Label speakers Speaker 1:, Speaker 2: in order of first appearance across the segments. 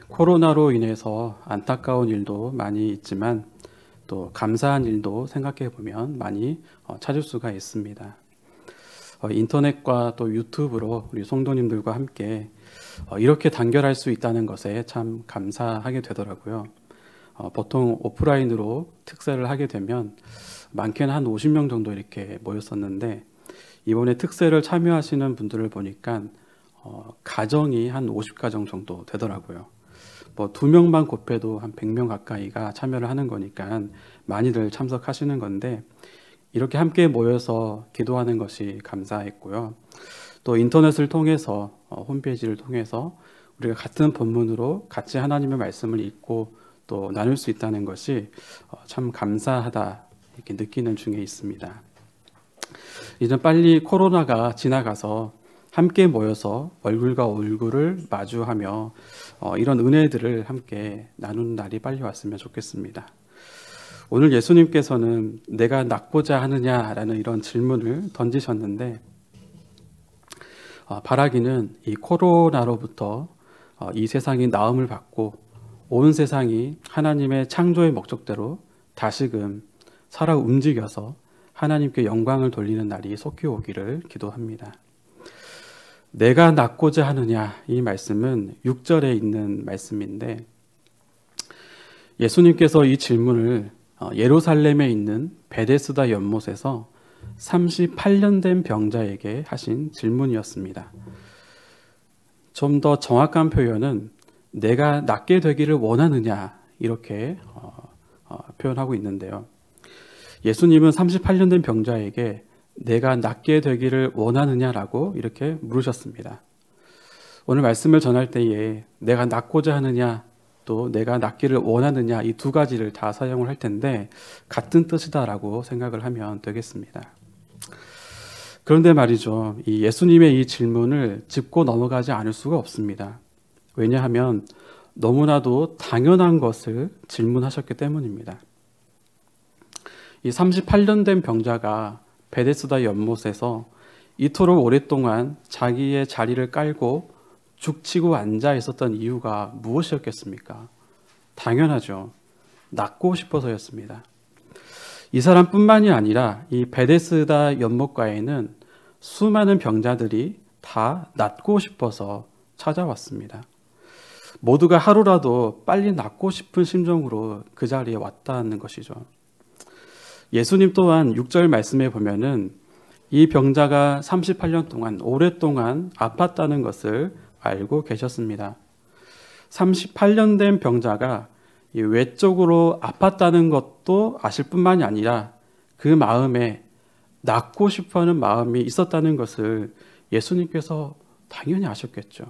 Speaker 1: 코로나로 인해서 안타까운 일도 많이 있지만 또 감사한 일도 생각해 보면 많이 찾을 수가 있습니다. 인터넷과 또 유튜브로 우리 성도님들과 함께 이렇게 단결할 수 있다는 것에 참 감사하게 되더라고요. 보통 오프라인으로 특세를 하게 되면 많게는 한 50명 정도 이렇게 모였었는데, 이번에 특세를 참여하시는 분들을 보니까 가정이 한 50가정 정도 되더라고요. 뭐 2명만 곱해도 한 100명 가까이가 참여를 하는 거니까 많이들 참석하시는 건데, 이렇게 함께 모여서 기도하는 것이 감사했고요. 또 인터넷을 통해서 홈페이지를 통해서 우리가 같은 본문으로 같이 하나님의 말씀을 읽고 또 나눌 수 있다는 것이 참 감사하다 이렇게 느끼는 중에 있습니다. 이제 빨리 코로나가 지나가서 함께 모여서 얼굴과 얼굴을 마주하며 이런 은혜들을 함께 나누는 날이 빨리 왔으면 좋겠습니다. 오늘 예수님께서는 내가 낫고자 하느냐라는 이런 질문을 던지셨는데, 바라기는 이 코로나로부터 이 세상이 나음을 받고 온 세상이 하나님의 창조의 목적대로 다시금 살아 움직여서 하나님께 영광을 돌리는 날이 속히 오기를 기도합니다. 내가 낫고자 하느냐, 이 말씀은 6절에 있는 말씀인데, 예수님께서 이 질문을 예루살렘에 있는 베데스다 연못에서 38년 된 병자에게 하신 질문이었습니다. 좀 더 정확한 표현은 내가 낫게 되기를 원하느냐, 이렇게 표현하고 있는데요. 예수님은 38년 된 병자에게 내가 낫게 되기를 원하느냐라고 이렇게 물으셨습니다. 오늘 말씀을 전할 때에 내가 낫고자 하느냐, 또 내가 낫기를 원하느냐, 이 두 가지를 다 사용을 할 텐데 같은 뜻이다라고 생각을 하면 되겠습니다. 그런데 말이죠, 이 예수님의 이 질문을 짚고 넘어가지 않을 수가 없습니다. 왜냐하면 너무나도 당연한 것을 질문하셨기 때문입니다. 이 38년 된 병자가 베데스다 연못에서 이토록 오랫동안 자기의 자리를 깔고 죽치고 앉아 있었던 이유가 무엇이었겠습니까? 당연하죠. 낫고 싶어서였습니다. 이 사람뿐만이 아니라 이 베데스다 연못가에는 수많은 병자들이 다 낫고 싶어서 찾아왔습니다. 모두가 하루라도 빨리 낫고 싶은 심정으로 그 자리에 왔다는 것이죠. 예수님 또한 6절 말씀에 보면은 이 병자가 38년 동안 오랫동안 아팠다는 것을 알고 계셨습니다. 38년 된 병자가 외적으로 아팠다는 것도 아실 뿐만이 아니라 그 마음에 낫고 싶어하는 마음이 있었다는 것을 예수님께서 당연히 아셨겠죠.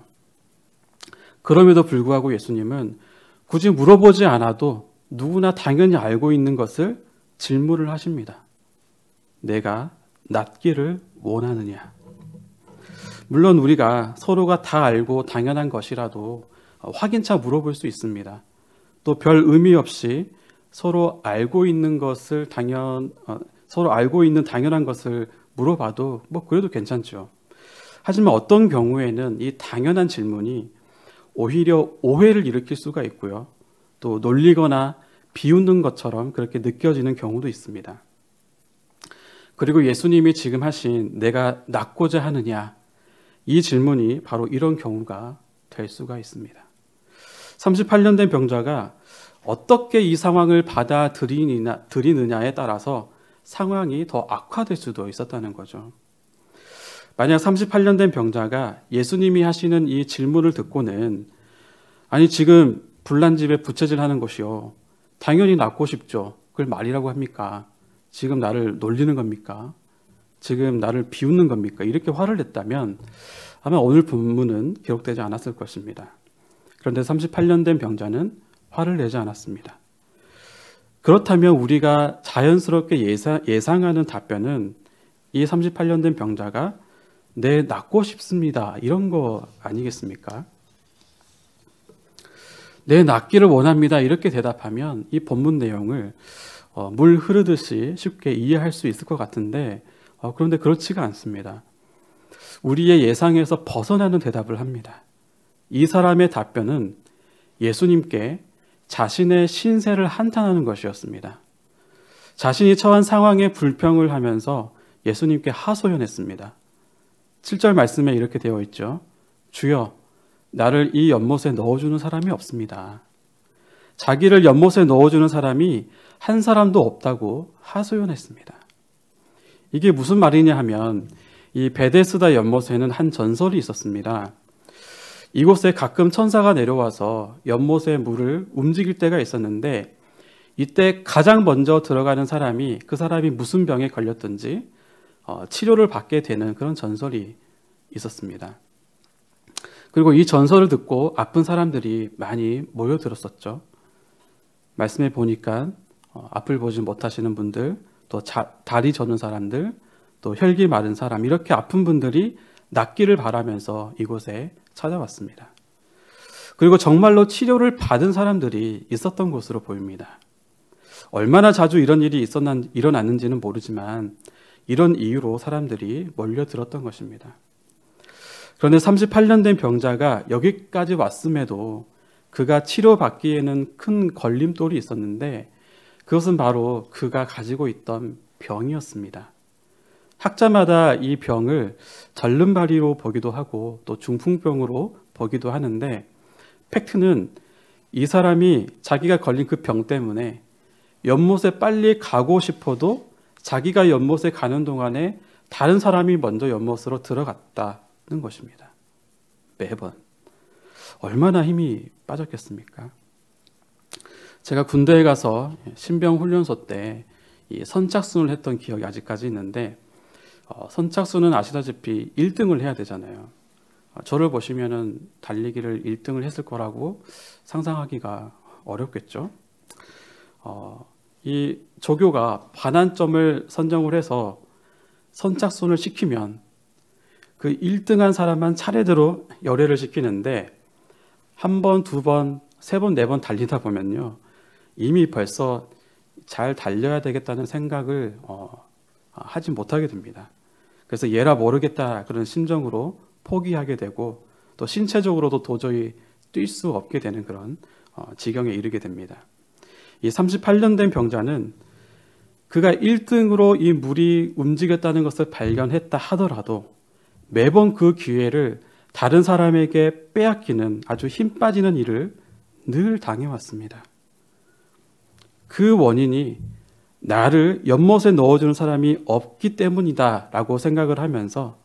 Speaker 1: 그럼에도 불구하고 예수님은 굳이 물어보지 않아도 누구나 당연히 알고 있는 것을 질문을 하십니다. 내가 낫기를 원하느냐? 물론 우리가 서로가 다 알고 당연한 것이라도 확인차 물어볼 수 있습니다. 또 별 의미 없이 서로 알고 있는 당연한 것을 물어봐도 뭐 그래도 괜찮죠. 하지만 어떤 경우에는 이 당연한 질문이 오히려 오해를 일으킬 수가 있고요. 또 놀리거나 비웃는 것처럼 그렇게 느껴지는 경우도 있습니다. 그리고 예수님이 지금 하신 내가 낫고자 하느냐, 이 질문이 바로 이런 경우가 될 수가 있습니다. 38년 된 병자가 어떻게 이 상황을 받아들이느냐에 따라서 상황이 더 악화될 수도 있었다는 거죠. 만약 38년 된 병자가 예수님이 하시는 이 질문을 듣고는 아니 지금 불난 집에 부채질하는 것이요, 당연히 낫고 싶죠. 그걸 말이라고 합니까? 지금 나를 놀리는 겁니까? 지금 나를 비웃는 겁니까? 이렇게 화를 냈다면 아마 오늘 본문은 기록되지 않았을 것입니다. 그런데 38년 된 병자는 화를 내지 않았습니다. 그렇다면 우리가 자연스럽게 예상하는 답변은 이 38년 된 병자가 네, 낫고 싶습니다, 이런 거 아니겠습니까? 네, 낫기를 원합니다, 이렇게 대답하면 이 본문 내용을 물 흐르듯이 쉽게 이해할 수 있을 것 같은데 그런데 그렇지가 않습니다. 우리의 예상에서 벗어나는 대답을 합니다. 이 사람의 답변은 예수님께 자신의 신세를 한탄하는 것이었습니다. 자신이 처한 상황에 불평을 하면서 예수님께 하소연했습니다. 7절 말씀에 이렇게 되어 있죠. 주여, 나를 이 연못에 넣어주는 사람이 없습니다. 자기를 연못에 넣어주는 사람이 한 사람도 없다고 하소연했습니다. 이게 무슨 말이냐 하면 이 베데스다 연못에는 한 전설이 있었습니다. 이곳에 가끔 천사가 내려와서 연못의 물을 움직일 때가 있었는데 이때 가장 먼저 들어가는 사람이 그 사람이 무슨 병에 걸렸든지 치료를 받게 되는 그런 전설이 있었습니다. 그리고 이 전설을 듣고 아픈 사람들이 많이 모여들었었죠. 말씀해 보니까 앞을 보지 못하시는 분들, 또 다리 저는 사람들, 또 혈기 마른 사람, 이렇게 아픈 분들이 낫기를 바라면서 이곳에 찾아왔습니다. 그리고 정말로 치료를 받은 사람들이 있었던 것으로 보입니다. 얼마나 자주 이런 일이 일어났는지는 모르지만 이런 이유로 사람들이 몰려들었던 것입니다. 그런데 38년 된 병자가 여기까지 왔음에도 그가 치료받기에는 큰 걸림돌이 있었는데 그것은 바로 그가 가지고 있던 병이었습니다. 학자마다 이 병을 절름발이로 보기도 하고 또 중풍병으로 보기도 하는데 팩트는 이 사람이 자기가 걸린 그 병 때문에 연못에 빨리 가고 싶어도 자기가 연못에 가는 동안에 다른 사람이 먼저 연못으로 들어갔다는 것입니다. 매번. 얼마나 힘이 빠졌겠습니까? 제가 군대에 가서 신병 훈련소 때 이 선착순을 했던 기억이 아직까지 있는데 선착순은 아시다시피 1등을 해야 되잖아요. 저를 보시면은 달리기를 1등을 했을 거라고 상상하기가 어렵겠죠. 이 조교가 반환점을 선정을 해서 선착순을 시키면 그 1등한 사람만 차례대로 열애를 시키는데 한 번, 두 번, 세 번, 네 번 달리다 보면요. 이미 벌써 잘 달려야 되겠다는 생각을 하지 못하게 됩니다. 그래서 얘라 모르겠다 그런 심정으로 포기하게 되고 또 신체적으로도 도저히 뛸 수 없게 되는 그런 지경에 이르게 됩니다. 이 38년 된 병자는 그가 1등으로 이 물이 움직였다는 것을 발견했다 하더라도 매번 그 기회를 다른 사람에게 빼앗기는 아주 힘 빠지는 일을 늘 당해왔습니다. 그 원인이 나를 연못에 넣어주는 사람이 없기 때문이다 라고 생각을 하면서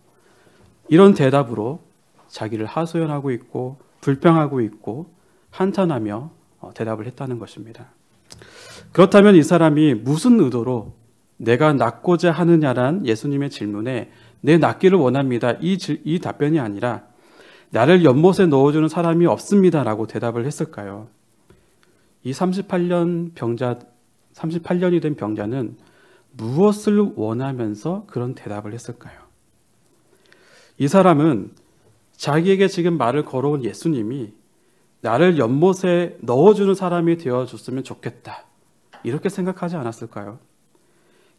Speaker 1: 이런 대답으로 자기를 하소연하고 있고 불평하고 있고 한탄하며 대답을 했다는 것입니다. 그렇다면 이 사람이 무슨 의도로 내가 낫고자 하느냐란 예수님의 질문에 내 낫기를 원합니다. 이 답변이 아니라 나를 연못에 넣어주는 사람이 없습니다 라고 대답을 했을까요? 이 38년이 된 병자는 무엇을 원하면서 그런 대답을 했을까요? 이 사람은 자기에게 지금 말을 걸어온 예수님이 나를 연못에 넣어주는 사람이 되어줬으면 좋겠다 이렇게 생각하지 않았을까요?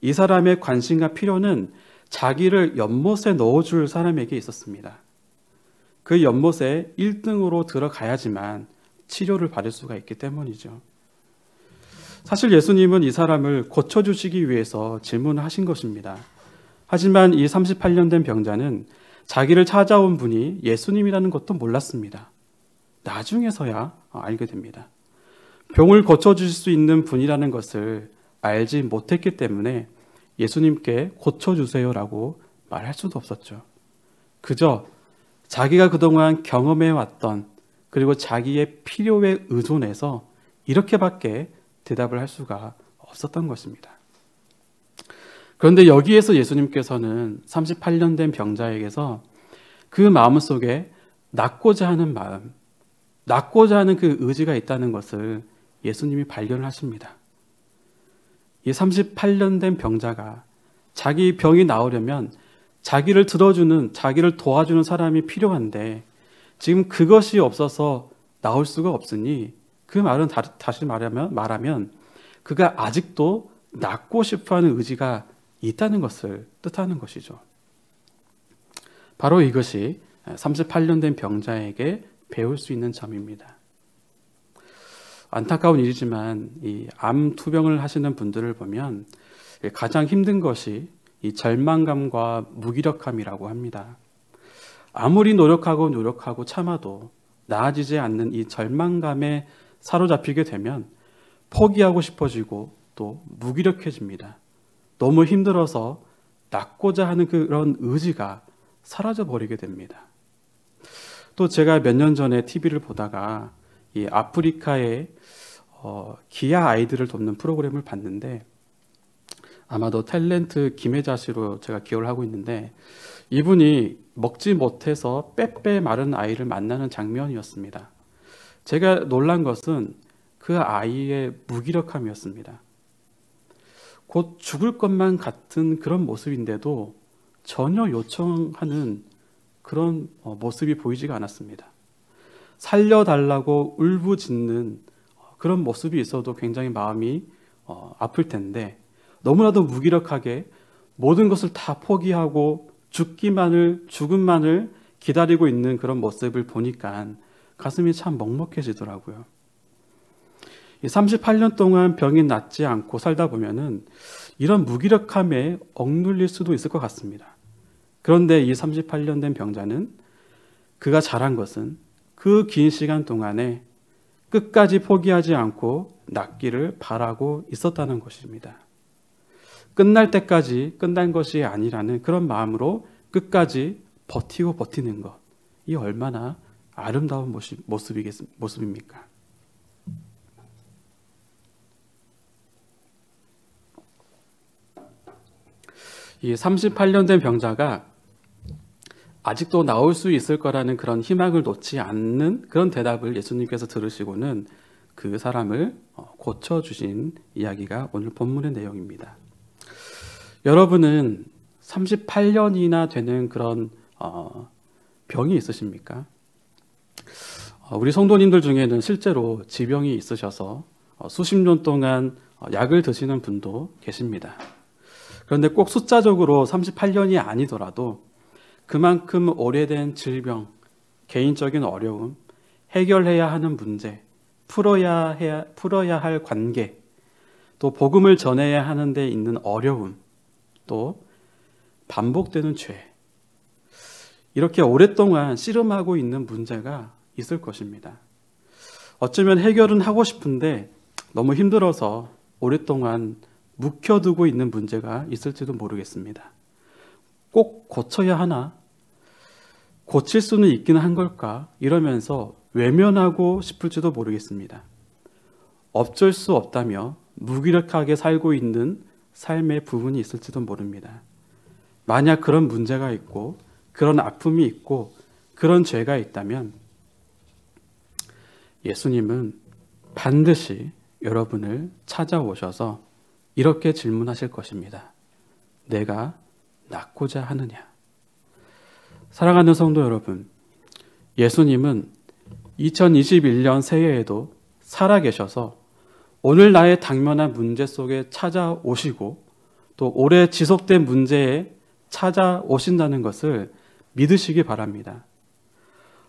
Speaker 1: 이 사람의 관심과 필요는 자기를 연못에 넣어줄 사람에게 있었습니다. 그 연못에 1등으로 들어가야지만 치료를 받을 수가 있기 때문이죠. 사실 예수님은 이 사람을 고쳐주시기 위해서 질문을 하신 것입니다. 하지만 이 38년 된 병자는 자기를 찾아온 분이 예수님이라는 것도 몰랐습니다. 나중에서야 알게 됩니다. 병을 고쳐주실 수 있는 분이라는 것을 알지 못했기 때문에 예수님께 고쳐주세요라고 말할 수도 없었죠. 그저 자기가 그동안 경험해왔던 그리고 자기의 필요에 의존해서 이렇게밖에 대답을 할 수가 없었던 것입니다. 그런데 여기에서 예수님께서는 38년 된 병자에게서 그 마음속에 낫고자 하는 마음, 낫고자 하는 그 의지가 있다는 것을 예수님이 발견을 하십니다. 이 38년 된 병자가 자기 병이 나으려면 자기를 들어주는, 자기를 도와주는 사람이 필요한데 지금 그것이 없어서 나올 수가 없으니 그 말은 다시 말하면 그가 아직도 낫고 싶어하는 의지가 있다는 것을 뜻하는 것이죠. 바로 이것이 38년 된 병자에게 배울 수 있는 점입니다. 안타까운 일이지만 이 암 투병을 하시는 분들을 보면 가장 힘든 것이 이 절망감과 무기력함이라고 합니다. 아무리 노력하고 참아도 나아지지 않는 이 절망감에 사로잡히게 되면 포기하고 싶어지고 또 무기력해집니다. 너무 힘들어서 낫고자 하는 그런 의지가 사라져 버리게 됩니다. 또 제가 몇 년 전에 TV를 보다가 이 아프리카의 기아 아이들을 돕는 프로그램을 봤는데, 아마도 탤런트 김혜자 씨로 제가 기억을 하고 있는데, 이분이 먹지 못해서 빼빼 마른 아이를 만나는 장면이었습니다. 제가 놀란 것은 그 아이의 무기력함이었습니다. 곧 죽을 것만 같은 그런 모습인데도 전혀 요청하는 그런 모습이 보이지가 않았습니다. 살려달라고 울부짖는 그런 모습이 있어도 굉장히 마음이 아플 텐데, 너무나도 무기력하게 모든 것을 다 포기하고 죽음만을 기다리고 있는 그런 모습을 보니까 가슴이 참 먹먹해지더라고요. 38년 동안 병이 낫지 않고 살다 보면은 이런 무기력함에 억눌릴 수도 있을 것 같습니다. 그런데 이 38년 된 병자는, 그가 잘한 것은 그 긴 시간 동안에 끝까지 포기하지 않고 낫기를 바라고 있었다는 것입니다. 끝날 때까지 끝난 것이 아니라는 그런 마음으로 끝까지 버티는 것, 이 얼마나 아름다운 모습입니까? 이 38년 된 병자가 아직도 나올 수 있을 거라는 그런 희망을 놓지 않는 그런 대답을 예수님께서 들으시고는 그 사람을 고쳐주신 이야기가 오늘 본문의 내용입니다. 여러분은 38년이나 되는 그런 병이 있으십니까? 우리 성도님들 중에는 실제로 지병이 있으셔서 수십 년 동안 약을 드시는 분도 계십니다. 그런데 꼭 숫자적으로 38년이 아니더라도 그만큼 오래된 질병, 개인적인 어려움, 해결해야 하는 문제, 풀어야 할 관계, 또 복음을 전해야 하는 데 있는 어려움, 또 반복되는 죄, 이렇게 오랫동안 씨름하고 있는 문제가 있을 것입니다. 어쩌면 해결은 하고 싶은데 너무 힘들어서 오랫동안 묵혀두고 있는 문제가 있을지도 모르겠습니다. 꼭 고쳐야 하나? 고칠 수는 있기는 한 걸까? 이러면서 외면하고 싶을지도 모르겠습니다. 어쩔 수 없다며 무기력하게 살고 있는 삶의 부분이 있을지도 모릅니다. 만약 그런 문제가 있고 그런 아픔이 있고 그런 죄가 있다면 예수님은 반드시 여러분을 찾아오셔서 이렇게 질문하실 것입니다. 내가 낫고자 하느냐? 사랑하는 성도 여러분, 예수님은 2021년 새해에도 살아계셔서 오늘 나의 당면한 문제 속에 찾아오시고 또 오래 지속된 문제에 찾아오신다는 것을 믿으시기 바랍니다.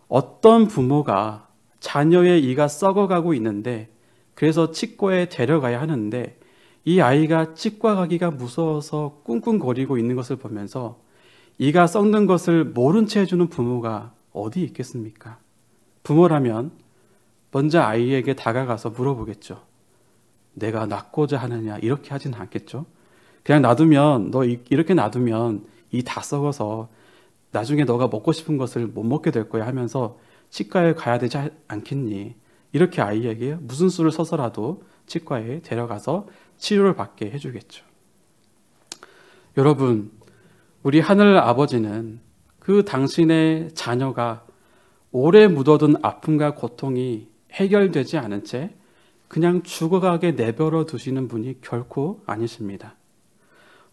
Speaker 1: 어떤 부모가 자녀의 이가 썩어가고 있는데 그래서 치과에 데려가야 하는데 이 아이가 치과 가기가 무서워서 꿍꿍거리고 있는 것을 보면서 이가 썩는 것을 모른 채 해주는 부모가 어디 있겠습니까? 부모라면 먼저 아이에게 다가가서 물어보겠죠. 내가 낫고자 하느냐? 이렇게 하진 않겠죠. 그냥 놔두면, 너 이렇게 놔두면 이 다 썩어서 나중에 너가 먹고 싶은 것을 못 먹게 될 거야 하면서 치과에 가야 되지 않겠니? 이렇게 아이에게 무슨 수를 써서라도 치과에 데려가서 치료를 받게 해주겠죠. 여러분, 우리 하늘 아버지는 그 당신의 자녀가 오래 묻어둔 아픔과 고통이 해결되지 않은 채 그냥 죽어가게 내버려 두시는 분이 결코 아니십니다.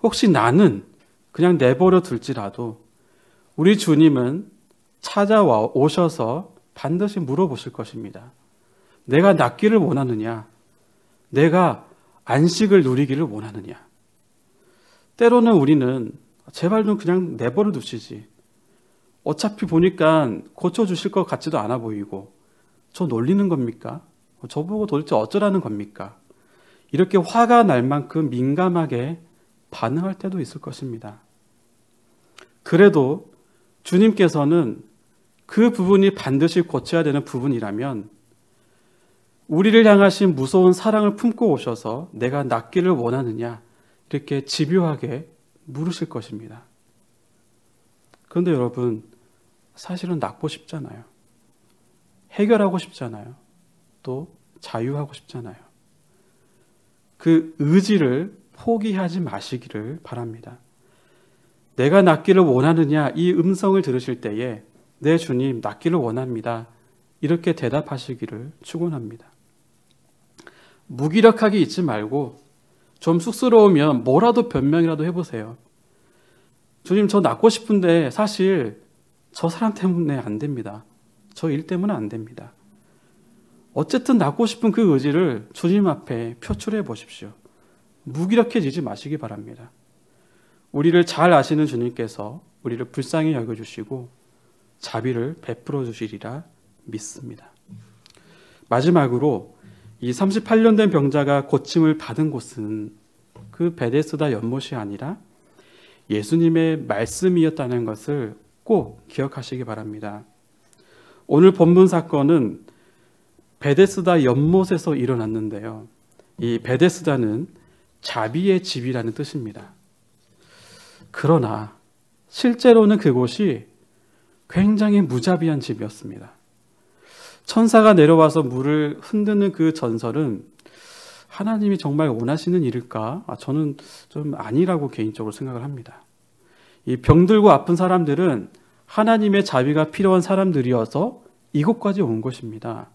Speaker 1: 혹시 나는 그냥 내버려 둘지라도 우리 주님은 찾아와 오셔서 반드시 물어보실 것입니다. 내가 낫기를 원하느냐? 내가 안식을 누리기를 원하느냐? 때로는 우리는 제발 좀 그냥 내버려 두시지. 어차피 보니까 고쳐주실 것 같지도 않아 보이고 저 놀리는 겁니까? 저보고 도대체 어쩌라는 겁니까? 이렇게 화가 날 만큼 민감하게 반응할 때도 있을 것입니다. 그래도 주님께서는 그 부분이 반드시 고쳐야 되는 부분이라면 우리를 향하신 무서운 사랑을 품고 오셔서 내가 낫기를 원하느냐 이렇게 집요하게 물으실 것입니다. 그런데 여러분, 사실은 낫고 싶잖아요. 해결하고 싶잖아요. 또 자유하고 싶잖아요. 그 의지를 포기하지 마시기를 바랍니다. 내가 낫기를 원하느냐 이 음성을 들으실 때에 네 주님 낫기를 원합니다. 이렇게 대답하시기를 축원합니다. 무기력하게 있지 말고 좀 쑥스러우면 뭐라도 변명이라도 해보세요. 주님 저 낫고 싶은데 사실 저 사람 때문에 안 됩니다. 저 일 때문에 안 됩니다. 어쨌든 낫고 싶은 그 의지를 주님 앞에 표출해 보십시오. 무기력해지지 마시기 바랍니다. 우리를 잘 아시는 주님께서 우리를 불쌍히 여겨주시고 자비를 베풀어 주시리라 믿습니다. 마지막으로 이 38년 된 병자가 고침을 받은 곳은 그 베데스다 연못이 아니라 예수님의 말씀이었다는 것을 꼭 기억하시기 바랍니다. 오늘 본문 사건은 베데스다 연못에서 일어났는데요. 이 베데스다는 자비의 집이라는 뜻입니다. 그러나 실제로는 그곳이 굉장히 무자비한 집이었습니다. 천사가 내려와서 물을 흔드는 그 전설은 하나님이 정말 원하시는 일일까? 저는 좀 아니라고 개인적으로 생각을 합니다. 이 병들고 아픈 사람들은 하나님의 자비가 필요한 사람들이어서 이곳까지 온 것입니다.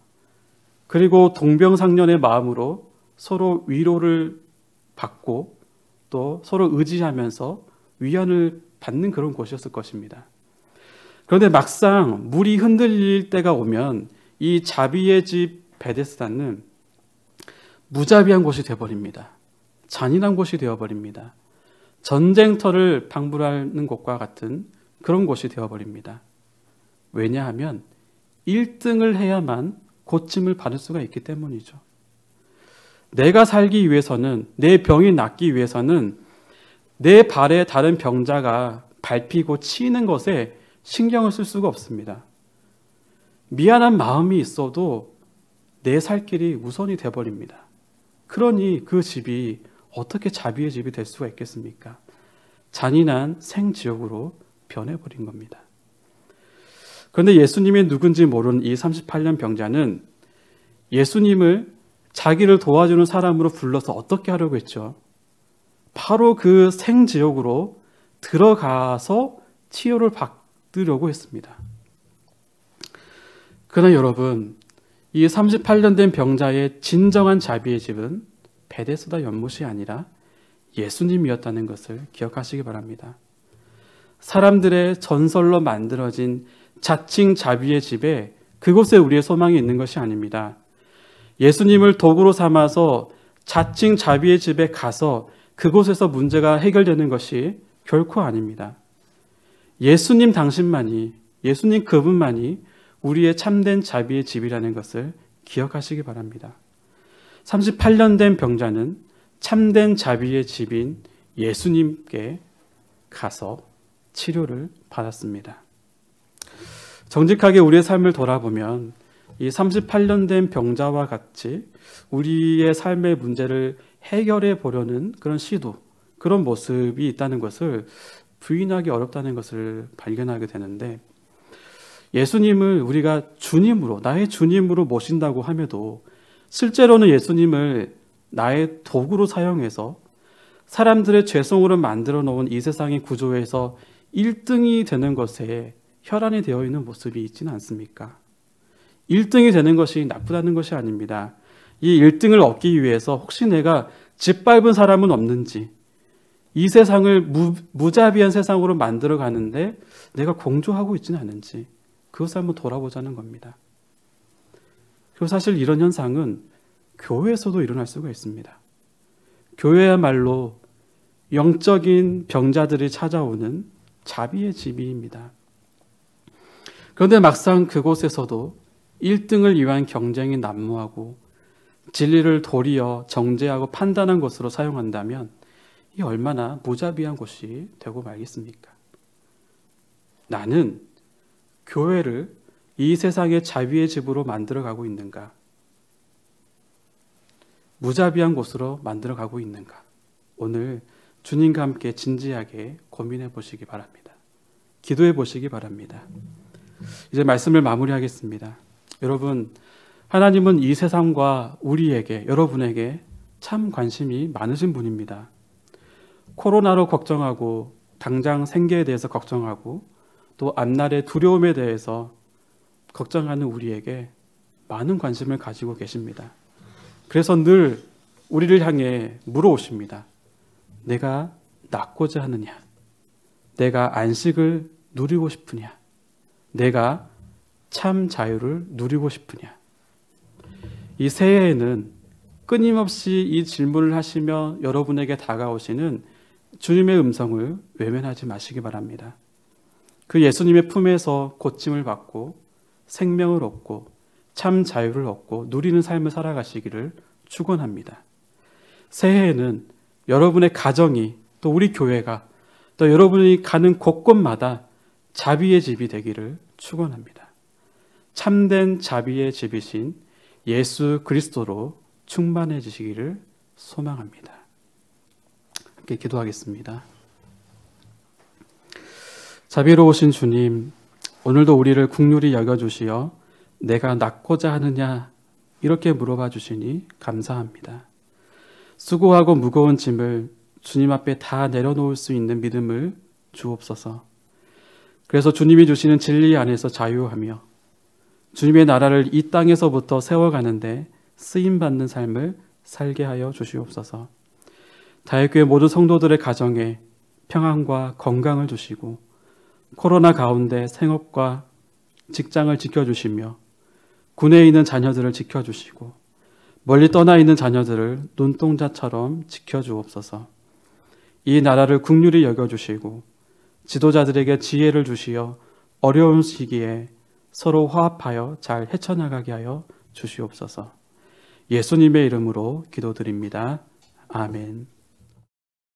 Speaker 1: 그리고 동병상련의 마음으로 서로 위로를 받고 또 서로 의지하면서 위안을 받는 그런 곳이었을 것입니다. 그런데 막상 물이 흔들릴 때가 오면 이 자비의 집 베데스다는 무자비한 곳이 되어버립니다. 잔인한 곳이 되어버립니다. 전쟁터를 방불하는 곳과 같은 그런 곳이 되어버립니다. 왜냐하면 1등을 해야만 고침을 받을 수가 있기 때문이죠. 내가 살기 위해서는, 내 병이 낫기 위해서는 내 발에 다른 병자가 밟히고 치이는 것에 신경을 쓸 수가 없습니다. 미안한 마음이 있어도 내 살 길이 우선이 돼버립니다. 그러니 그 집이 어떻게 자비의 집이 될 수가 있겠습니까? 잔인한 생지옥으로 변해버린 겁니다. 그런데 예수님이 누군지 모르는 이 38년 병자는 예수님을 자기를 도와주는 사람으로 불러서 어떻게 하려고 했죠? 바로 그 생지옥으로 들어가서 치유를 받으려고 했습니다. 그러나 여러분, 이 38년 된 병자의 진정한 자비의 집은 베데스다 연못이 아니라 예수님이었다는 것을 기억하시기 바랍니다. 사람들의 전설로 만들어진 자칭 자비의 집에 그곳에 우리의 소망이 있는 것이 아닙니다. 예수님을 도구로 삼아서 자칭 자비의 집에 가서 그곳에서 문제가 해결되는 것이 결코 아닙니다. 예수님 당신만이, 예수님 그분만이 우리의 참된 자비의 집이라는 것을 기억하시기 바랍니다. 38년 된 병자는 참된 자비의 집인 예수님께 가서 치료를 받았습니다. 정직하게 우리의 삶을 돌아보면 이 38년 된 병자와 같이 우리의 삶의 문제를 해결해 보려는 그런 시도, 그런 모습이 있다는 것을 부인하기 어렵다는 것을 발견하게 되는데, 예수님을 우리가 주님으로, 나의 주님으로 모신다고 함에도 실제로는 예수님을 나의 도구로 사용해서 사람들의 죄성으로 만들어 놓은 이 세상의 구조에서 1등이 되는 것에 혈안이 되어 있는 모습이 있지는 않습니까? 1등이 되는 것이 나쁘다는 것이 아닙니다. 이 1등을 얻기 위해서 혹시 내가 짓밟은 사람은 없는지, 이 세상을 무자비한 세상으로 만들어 가는데 내가 공조하고 있지는 않은지 그것을 한번 돌아보자는 겁니다. 그리고 사실 이런 현상은 교회에서도 일어날 수가 있습니다. 교회야말로 영적인 병자들이 찾아오는 자비의 집입니다. 그런데 막상 그곳에서도 1등을 위한 경쟁이 난무하고 진리를 도리어 정죄하고 판단한 것으로 사용한다면 이 얼마나 무자비한 것이 되고 말겠습니까? 나는 교회를 이 세상의 자비의 집으로 만들어가고 있는가? 무자비한 곳으로 만들어가고 있는가? 오늘 주님과 함께 진지하게 고민해 보시기 바랍니다. 기도해 보시기 바랍니다. 이제 말씀을 마무리하겠습니다. 여러분, 하나님은 이 세상과 우리에게, 여러분에게 참 관심이 많으신 분입니다. 코로나로 걱정하고 당장 생계에 대해서 걱정하고 또 앞날의 두려움에 대해서 걱정하는 우리에게 많은 관심을 가지고 계십니다. 그래서 늘 우리를 향해 물어오십니다. 내가 낫고자 하느냐? 내가 안식을 누리고 싶으냐? 내가 참 자유를 누리고 싶으냐? 이 새해에는 끊임없이 이 질문을 하시며 여러분에게 다가오시는 주님의 음성을 외면하지 마시기 바랍니다. 그 예수님의 품에서 고침을 받고 생명을 얻고 참 자유를 얻고 누리는 삶을 살아가시기를 축원합니다. 새해에는 여러분의 가정이 또 우리 교회가 또 여러분이 가는 곳곳마다 자비의 집이 되기를 축원합니다. 참된 자비의 집이신 예수 그리스도로 충만해지시기를 소망합니다. 함께 기도하겠습니다. 자비로우신 주님, 오늘도 우리를 긍휼히 여겨주시어 내가 낫고자 하느냐 이렇게 물어봐 주시니 감사합니다. 수고하고 무거운 짐을 주님 앞에 다 내려놓을 수 있는 믿음을 주옵소서. 그래서 주님이 주시는 진리 안에서 자유하며 주님의 나라를 이 땅에서부터 세워가는데 쓰임받는 삶을 살게 하여 주시옵소서. 다윗교회 모든 성도들의 가정에 평안과 건강을 주시고 코로나 가운데 생업과 직장을 지켜주시며 군에 있는 자녀들을 지켜주시고 멀리 떠나 있는 자녀들을 눈동자처럼 지켜주옵소서. 이 나라를 긍휼히 여겨주시고 지도자들에게 지혜를 주시어 어려운 시기에 서로 화합하여 잘 헤쳐나가게 하여 주시옵소서. 예수님의 이름으로 기도드립니다. 아멘.